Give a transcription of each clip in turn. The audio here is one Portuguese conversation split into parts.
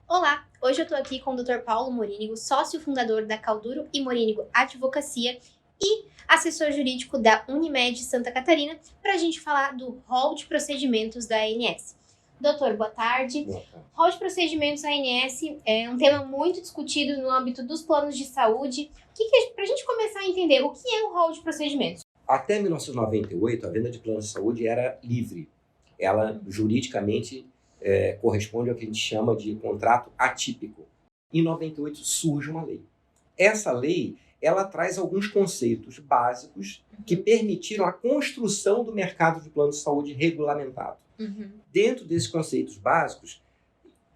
Olá, hoje eu estou aqui com o Dr. Paulo Morínigo, sócio fundador da Calduro e Morínigo Advocacia e assessor jurídico da Unimed Santa Catarina, para a gente falar do rol de procedimentos da ANS. Doutor, boa tarde. Rol de procedimentos da ANS é um tema muito discutido no âmbito dos planos de saúde. Para a gente começar a entender, o que é o rol de procedimentos? Até 1998, a venda de planos de saúde era livre. Ela, juridicamente, corresponde ao que a gente chama de contrato atípico. Em 98 surge uma lei. Essa lei, ela traz alguns conceitos básicos que permitiram a construção do mercado de plano de saúde regulamentado. Dentro desses conceitos básicos,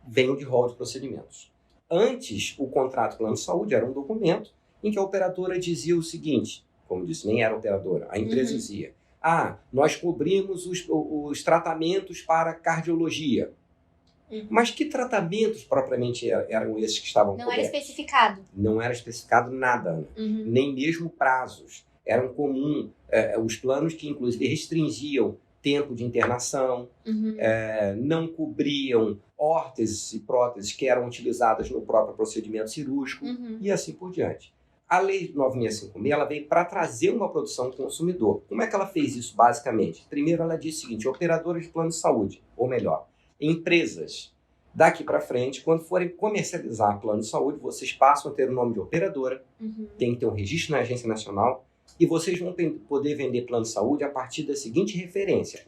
vem o de rol de procedimentos. Antes, o contrato plano de saúde era um documento em que a operadora dizia o seguinte, como disse, nem era operadora, a empresa dizia, nós cobrimos os tratamentos para cardiologia. Mas que tratamentos propriamente eram esses que estavam cobertos? Não era especificado. Não era especificado nada, Ana. Nem mesmo prazos. Eram comuns os planos que, inclusive, restringiam tempo de internação, não cobriam órteses e próteses que eram utilizadas no próprio procedimento cirúrgico e assim por diante. A Lei 9656 ela veio para trazer uma produção do consumidor. Como é que ela fez isso, basicamente? Primeiro, ela disse o seguinte, operadoras de plano de saúde, ou melhor, empresas, daqui para frente, quando forem comercializar plano de saúde, vocês passam a ter o nome de operadora, tem que ter um registro na Agência Nacional, e vocês vão poder vender plano de saúde a partir da seguinte referência.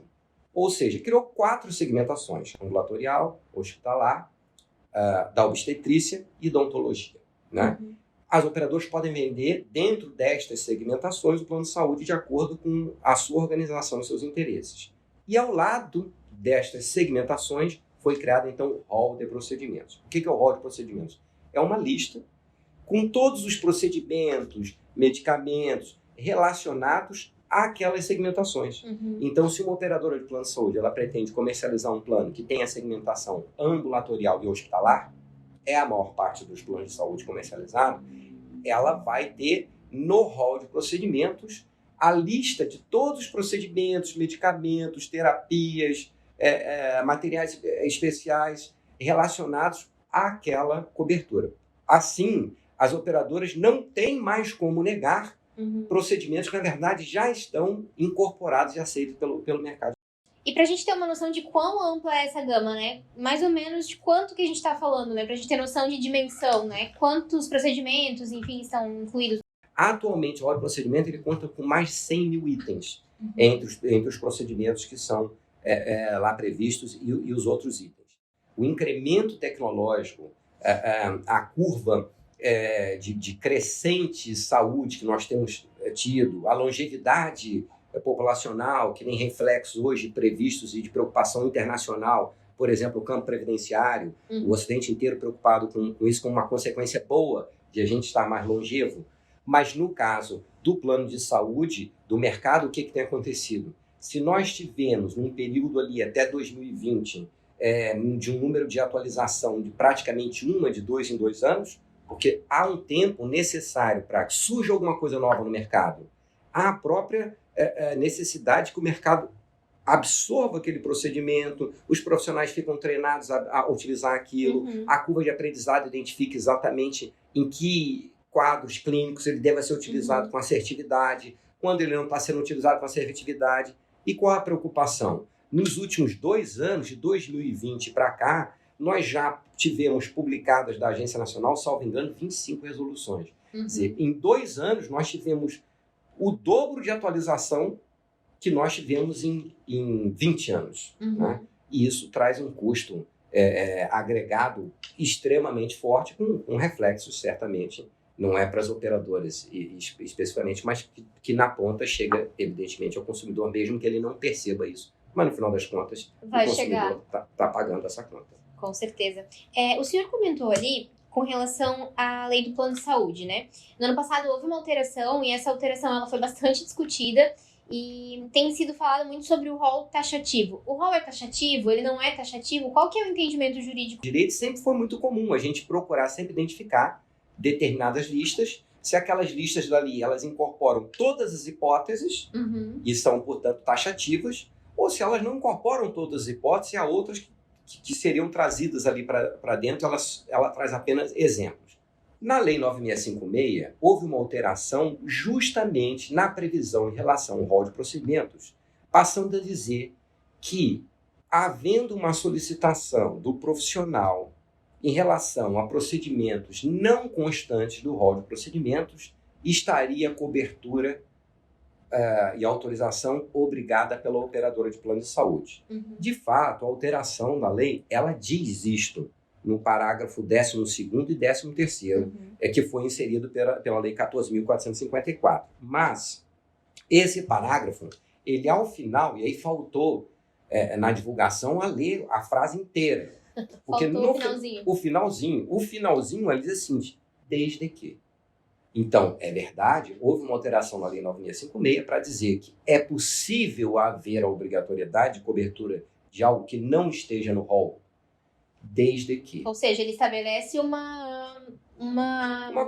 Ou seja, criou 4 segmentações, ambulatorial, hospitalar, da obstetrícia e da odontologia, né? As operadoras podem vender, dentro destas segmentações, o plano de saúde de acordo com a sua organização e seus interesses. E ao lado destas segmentações, foi criado, então, o rol de procedimentos. O que é o rol de procedimentos? É uma lista com todos os procedimentos, medicamentos relacionados àquelas segmentações. Então, se uma operadora de plano de saúde ela pretende comercializar um plano que tenha segmentação ambulatorial e hospitalar, é a maior parte dos planos de saúde comercializados, ela vai ter no rol de procedimentos a lista de todos os procedimentos, medicamentos, terapias, materiais especiais relacionados àquela cobertura. Assim, as operadoras não têm mais como negar procedimentos que, na verdade, já estão incorporados e aceitos pelo mercado. E pra gente ter uma noção de quão ampla é essa gama, né? Mais ou menos de quanto que a gente tá falando, né? Pra gente ter noção de dimensão, né? Quantos procedimentos, enfim, estão incluídos. Atualmente, o rol de procedimento ele conta com mais de 100 mil itens entre os procedimentos que são lá previstos e os outros itens. O incremento tecnológico, a curva de crescente saúde que nós temos tido, a longevidade populacional, que nem reflexos hoje previstos e de preocupação internacional, por exemplo, o campo previdenciário, o Ocidente inteiro preocupado com isso como uma consequência boa de a gente estar mais longevo. Mas no caso do plano de saúde, do mercado, o que tem acontecido? Se nós tivemos num período ali até 2020 de um número de atualização de praticamente de 2 em 2 anos, porque há um tempo necessário para que surja alguma coisa nova no mercado, há a própria necessidade que o mercado absorva aquele procedimento, os profissionais ficam treinados a utilizar aquilo, a curva de aprendizado identifica exatamente em que quadros clínicos ele deve ser utilizado com assertividade, quando ele não está sendo utilizado com assertividade. E qual a preocupação? Nos últimos 2 anos, de 2020 para cá, nós já tivemos publicadas da Agência Nacional, salvo engano, 25 resoluções. Quer dizer, em 2 anos, nós tivemos o dobro de atualização que nós tivemos em 20 anos. Né? E isso traz um custo agregado extremamente forte, com reflexos, certamente, não é para as operadoras especificamente, mas que na ponta chega, evidentemente, ao consumidor, mesmo que ele não perceba isso. Mas, no final das contas, vai o consumidor está pagando essa conta. Com certeza. O senhor comentou ali com relação à lei do plano de saúde, né? No ano passado houve uma alteração e essa alteração ela foi bastante discutida e tem sido falado muito sobre o rol taxativo. O rol é taxativo? Ele não é taxativo? Qual que é o entendimento jurídico? O direito sempre foi muito comum a gente procurar sempre identificar determinadas listas, se aquelas listas dali elas incorporam todas as hipóteses e são, portanto, taxativas, ou se elas não incorporam todas as hipóteses e há outras que seriam trazidas ali para dentro, ela traz apenas exemplos. Na Lei 9656, houve uma alteração justamente na previsão em relação ao rol de procedimentos, passando a dizer que, havendo uma solicitação do profissional em relação a procedimentos não constantes do rol de procedimentos, estaria a cobertura e autorização obrigada pela operadora de plano de saúde. Uhum. De fato, a alteração da lei, ela diz isto no parágrafo 12º e 13º, que foi inserido pela Lei 14.454. Mas esse parágrafo, ele ao final, e aí faltou na divulgação a ler a frase inteira. Porque faltou o finalzinho, ele diz assim, desde que. Então, é verdade, houve uma alteração na Lei 9656 para dizer que é possível haver a obrigatoriedade de cobertura de algo que não esteja no rol, desde que. Ou seja, ele estabelece uma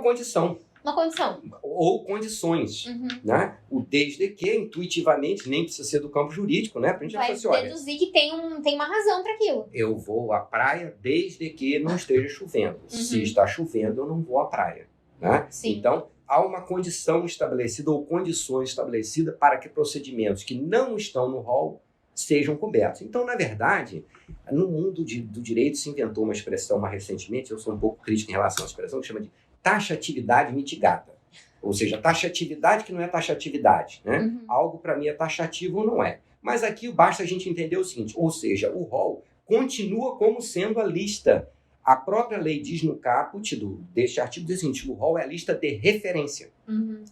condição. Uma condição. Ou condições. Né? O desde que, intuitivamente, nem precisa ser do campo jurídico, né? Pra gente vai falar assim, deduzir que tem uma razão para aquilo. Eu vou à praia desde que não esteja chovendo. Se está chovendo, eu não vou à praia. Né? Então, há uma condição estabelecida ou condições estabelecidas para que procedimentos que não estão no rol sejam cobertos. Então, na verdade, no mundo do direito se inventou uma expressão mais recentemente, eu sou um pouco crítico em relação à expressão, que chama de taxatividade mitigada. Ou seja, taxatividade que não é taxatividade. Né? Algo para mim é taxativo ou não é. Mas aqui basta a gente entender o seguinte, ou seja, o rol continua como sendo a lista. A própria lei diz no caput deste artigo, diz o seguinte, o rol é a lista de referência.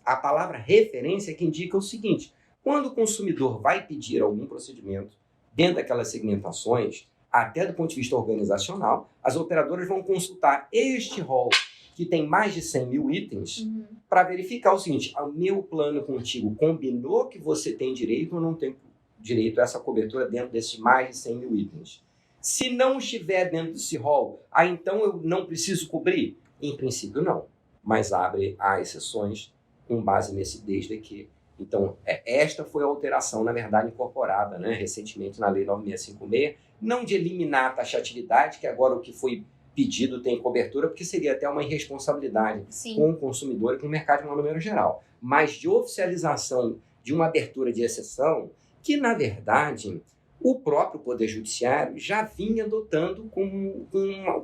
A palavra referência é que indica o seguinte, quando o consumidor vai pedir algum procedimento, dentro daquelas segmentações, até do ponto de vista organizacional, as operadoras vão consultar este rol, que tem mais de 100 mil itens, para verificar o seguinte, o meu plano contigo combinou que você tem direito ou não tem direito a essa cobertura dentro desses mais de 100 mil itens. Se não estiver dentro desse rol, então eu não preciso cobrir? Em princípio, não. Mas há exceções com base nesse desde que. Então, esta foi a alteração, na verdade, incorporada recentemente na Lei 9656, não de eliminar a taxatividade, que agora o que foi pedido tem cobertura, porque seria até uma irresponsabilidade com o consumidor e com o mercado de uma maneira geral, mas de oficialização de uma abertura de exceção que, na verdade, o próprio Poder Judiciário já vinha adotando como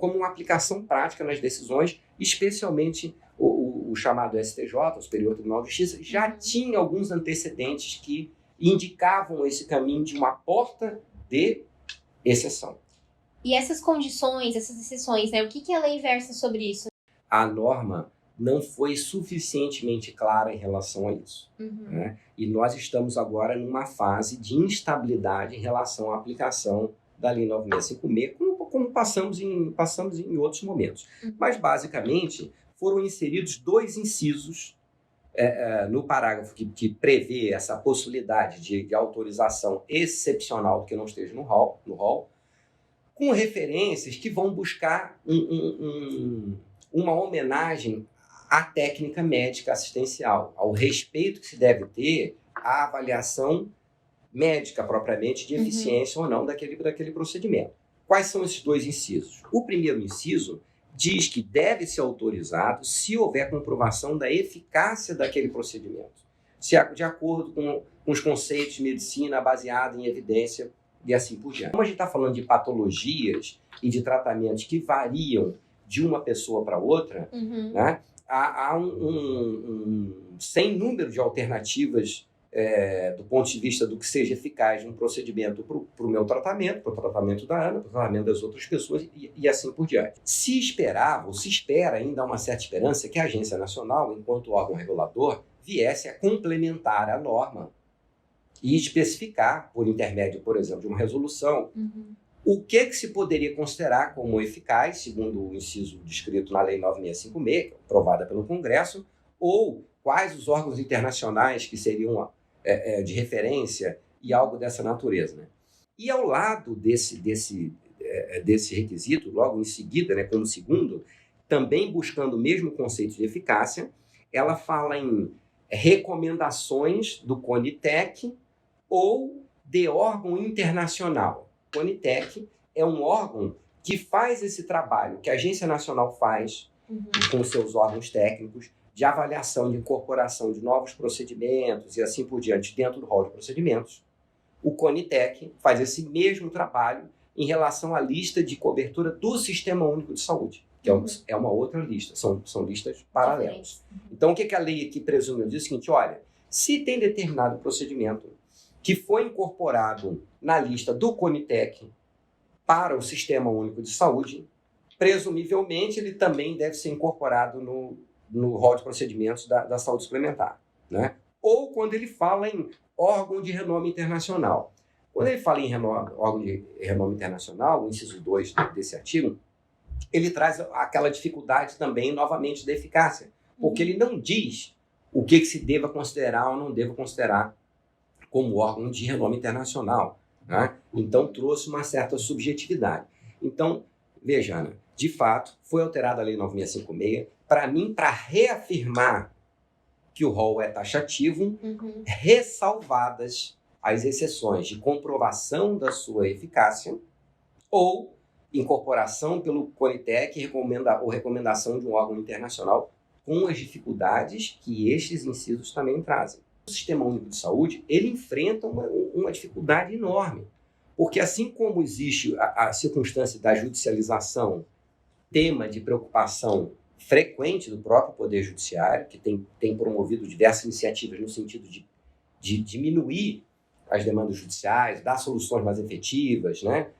uma aplicação prática nas decisões, especialmente o chamado STJ, o Superior Tribunal de Justiça, já tinha alguns antecedentes que indicavam esse caminho de uma porta de exceção. E essas condições, essas exceções, o que a lei versa sobre isso? A norma não foi suficientemente clara em relação a isso. Né? E nós estamos agora numa fase de instabilidade em relação à aplicação da Lei 9656, como passamos em outros momentos. Mas, basicamente, foram inseridos 2 incisos no parágrafo que prevê essa possibilidade de autorização excepcional que não esteja no rol, com referências que vão buscar uma homenagem à técnica médica assistencial, ao respeito que se deve ter à avaliação médica propriamente de eficiência ou não daquele procedimento. Quais são esses 2 incisos? O primeiro inciso diz que deve ser autorizado se houver comprovação da eficácia daquele procedimento, de acordo com os conceitos de medicina baseada em evidência e assim por diante. Como a gente está falando de patologias e de tratamentos que variam de uma pessoa para outra, né, há um sem número de alternativas do ponto de vista do que seja eficaz de um procedimento para o meu tratamento, para o tratamento da Ana, para o tratamento das outras pessoas e assim por diante. Se espera ainda uma certa esperança que a Agência Nacional, enquanto órgão regulador, viesse a complementar a norma e especificar, por intermédio, por exemplo, de uma resolução, o que se poderia considerar como eficaz, segundo o inciso descrito na Lei 9656, aprovada pelo Congresso, ou quais os órgãos internacionais que seriam de referência e algo dessa natureza. Né? E ao lado desse requisito, logo em seguida, como segundo, também buscando o mesmo conceito de eficácia, ela fala em recomendações do CONITEC ou de órgão internacional. CONITEC é um órgão que faz esse trabalho que a Agência Nacional faz com seus órgãos técnicos de avaliação, de incorporação de novos procedimentos e assim por diante dentro do rol de procedimentos. O CONITEC faz esse mesmo trabalho em relação à lista de cobertura do Sistema Único de Saúde, que é uma outra lista, são listas paralelas. Então, o que a lei aqui presume? Diz o seguinte, olha, se tem determinado procedimento que foi incorporado na lista do CONITEC para o Sistema Único de Saúde, presumivelmente ele também deve ser incorporado no rol de procedimentos da saúde suplementar, né? Ou quando ele fala em órgão de renome internacional. Quando ele fala em órgão de renome internacional, o inciso 2 desse artigo, ele traz aquela dificuldade também, novamente, da eficácia, porque ele não diz o que se deva considerar ou não deva considerar como órgão de renome internacional, né? Então, trouxe uma certa subjetividade. Então, veja, Ana, de fato, foi alterada a Lei 9656, para mim, para reafirmar que o rol é taxativo, ressalvadas as exceções de comprovação da sua eficácia ou incorporação pelo CONITEC ou recomendação de um órgão internacional com as dificuldades que estes incisos também trazem. O Sistema Único de Saúde, ele enfrenta uma dificuldade enorme, porque assim como existe a circunstância da judicialização, tema de preocupação frequente do próprio Poder Judiciário, que tem promovido diversas iniciativas no sentido de diminuir as demandas judiciais, dar soluções mais efetivas, né?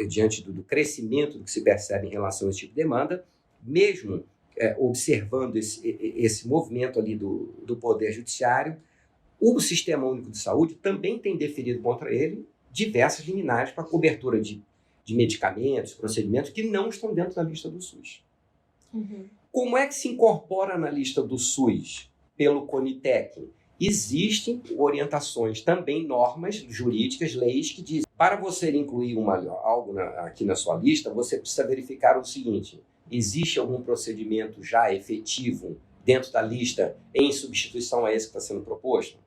Diante do crescimento do que se percebe em relação a esse tipo de demanda, mesmo observando esse movimento ali do Poder Judiciário, o Sistema Único de Saúde também tem deferido contra ele diversas liminares para cobertura de medicamentos, procedimentos que não estão dentro da lista do SUS. Como é que se incorpora na lista do SUS pelo CONITEC? Existem orientações, também normas jurídicas, leis que dizem para você incluir algo aqui na sua lista, você precisa verificar o seguinte: existe algum procedimento já efetivo dentro da lista em substituição a esse que está sendo proposto?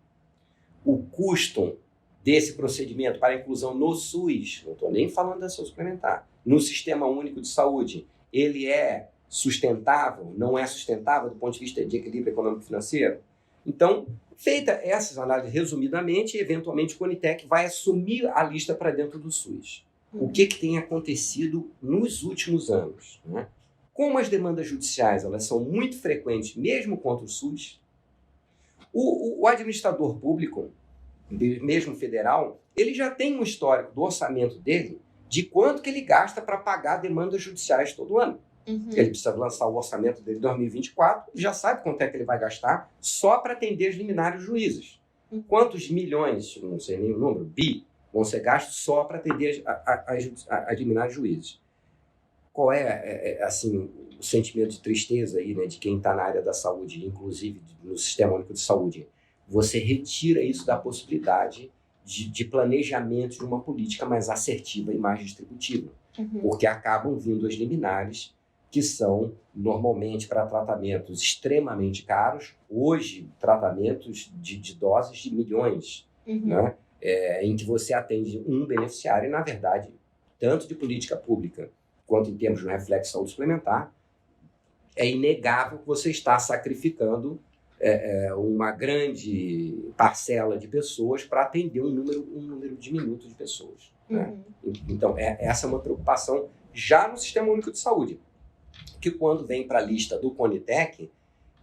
O custo desse procedimento para inclusão no SUS, não estou nem falando da saúde suplementar, no Sistema Único de Saúde, ele é sustentável, não é sustentável do ponto de vista de equilíbrio econômico-financeiro? Então, feita essas análises resumidamente, eventualmente o CONITEC vai assumir a lista para dentro do SUS. O que tem acontecido nos últimos anos, né? Como as demandas judiciais elas são muito frequentes, mesmo contra o SUS, o administrador público, mesmo federal, ele já tem um histórico do orçamento dele de quanto que ele gasta para pagar demandas judiciais todo ano. Ele precisa lançar o orçamento dele em 2024 e já sabe quanto é que ele vai gastar só para atender as liminares juízes. Quantos milhões, não sei nem o número, vão ser gastos só para atender as liminares juízes. Qual assim, o sentimento de tristeza aí, né, de quem está na área da saúde, inclusive no Sistema Único de Saúde? Você retira isso da possibilidade de planejamento de uma política mais assertiva e mais distributiva, porque acabam vindo as liminares que são normalmente para tratamentos extremamente caros, hoje tratamentos de doses de milhões, né? Em que você atende um beneficiário e, na verdade, tanto de política pública quanto em termos de um reflexo saúde suplementar, é inegável que você está sacrificando uma grande parcela de pessoas para atender um número diminuto de pessoas, né? Então, essa é uma preocupação já no Sistema Único de Saúde, que quando vem para a lista do CONITEC,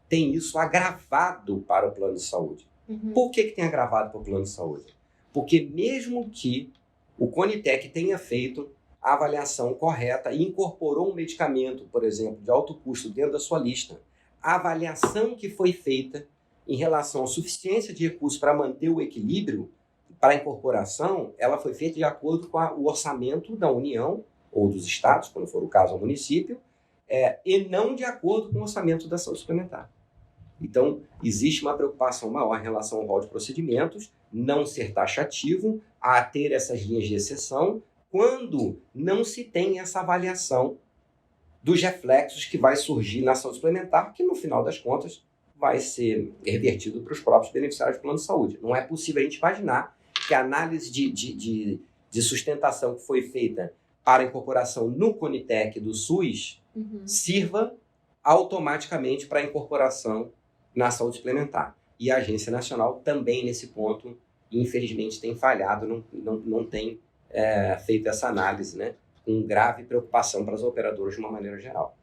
tem isso agravado para o plano de saúde. Por que tem agravado para o plano de saúde? Porque mesmo que o CONITEC tenha feito a avaliação correta e incorporou um medicamento, por exemplo, de alto custo dentro da sua lista, a avaliação que foi feita em relação à suficiência de recursos para manter o equilíbrio para a incorporação, ela foi feita de acordo com o orçamento da União ou dos estados, quando for o caso ao município, e não de acordo com o orçamento da saúde suplementar. Então, existe uma preocupação maior em relação ao rol de procedimentos, não ser taxativo, a ter essas linhas de exceção, quando não se tem essa avaliação dos reflexos que vai surgir na saúde suplementar, que no final das contas vai ser revertido para os próprios beneficiários do plano de saúde. Não é possível a gente imaginar que a análise de sustentação que foi feita para a incorporação no Conitec do SUS sirva automaticamente para a incorporação na saúde suplementar. E a Agência Nacional também, nesse ponto, infelizmente, tem falhado, não tem feito essa análise, né, com grave preocupação para as operadoras de uma maneira geral.